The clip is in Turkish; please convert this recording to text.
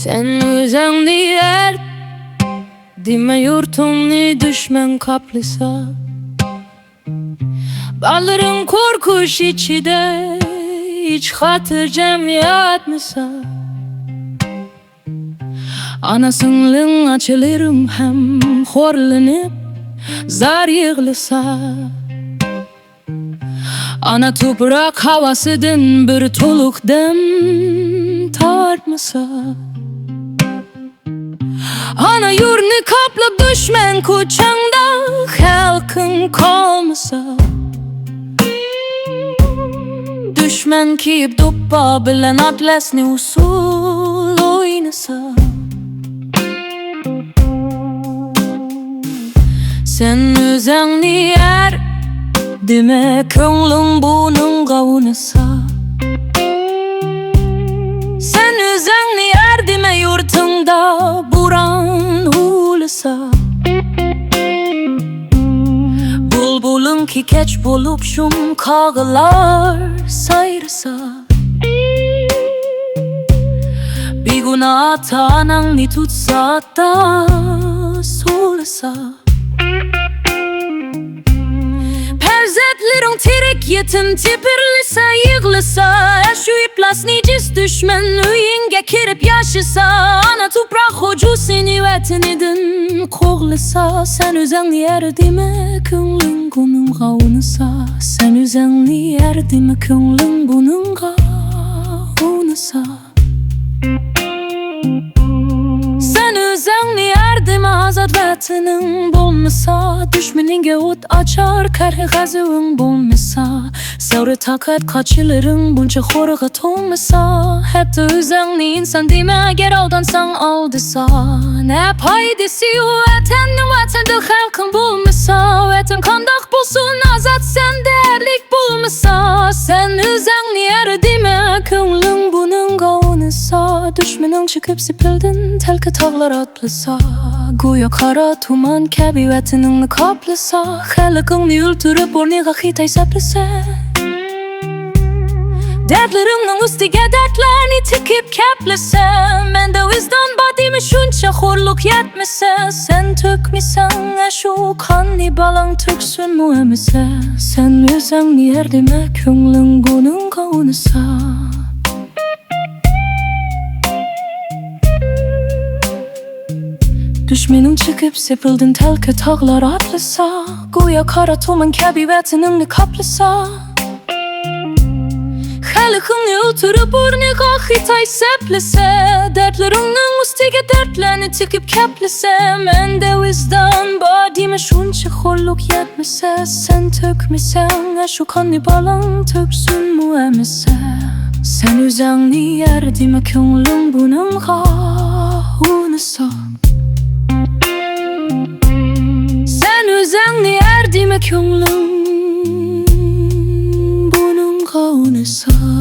Sen özengni dime yurtungni düşmen kaplisa. Balların korkuş içide hiç hatırcam yatmasa. Anasınlığın açılırım hem horlanıp zar yığlısa. Ana toprak havasıdın bir tuluk dem tartmasa. Ana yurni kaplap düşmen kucağında halkın kalmasa. Düşmen kiyip duppa bilen atlasni usul oynasa. Sen özengni dime köngling bunun gavunasa. Sen özengni dime yurtungda buran hulasa. Bulbulun ki keç bulup şum kağılar sayrısa. Bir gün atanan ni tutsa da solasa. Perzetlerin tirik yetin tipirlisa yığlısa. Şu iplas nicis düşmen üyinge kirip yaşısa. Ana toprak hocu seni vetinidin koğlısa. Sen özengni dime köngling bunun gavunasa. Sen özengni dime köngling bunun gavunasa. Sen özengni dime azad vatinin bolmasa. Düşmeninge ot açar karı gazıvın bolmasa. Sevri takat kaçıların bunca horgat olmasa. Hep de özengni insan dime ger aldansan aldısa. Ne paydası vatanın vatanda halkın bulmasa. Vatan kandak bulsun azat sen değerlik bulmasa. Sen özengni dime köngling bunun gavunasa. Düşmenin çıkıp sipildin telki tağlar atlasa. Goya kara tuman kabi vatanını kaplasa. Halkını öldürüp orniga hitay saplasa. Dertlerimden üstüge dertlerini tikip keplese. Mende vicdan badimi şunça horluk yetmese. Sen tökmisen şu kanni balan töksün mu emese. Sen özengni dime köngling bunun gavunasa. Düşmenin çıkıp sepildin telki tağlar atlasa. Goya kara tuman kabi vatanını kaplasa. Halkını öldürüp orniga hitay saplasa. Dertlerinin üstüge dertlerini tikip keplese. Mende vicdan badime şunça horluk yetmese. Sen tökmesen şu kanni balan töksün mu emese. Sen özengni dime köngling bunun gavunasa. Sen özengni dime köngling bunun gavunasa.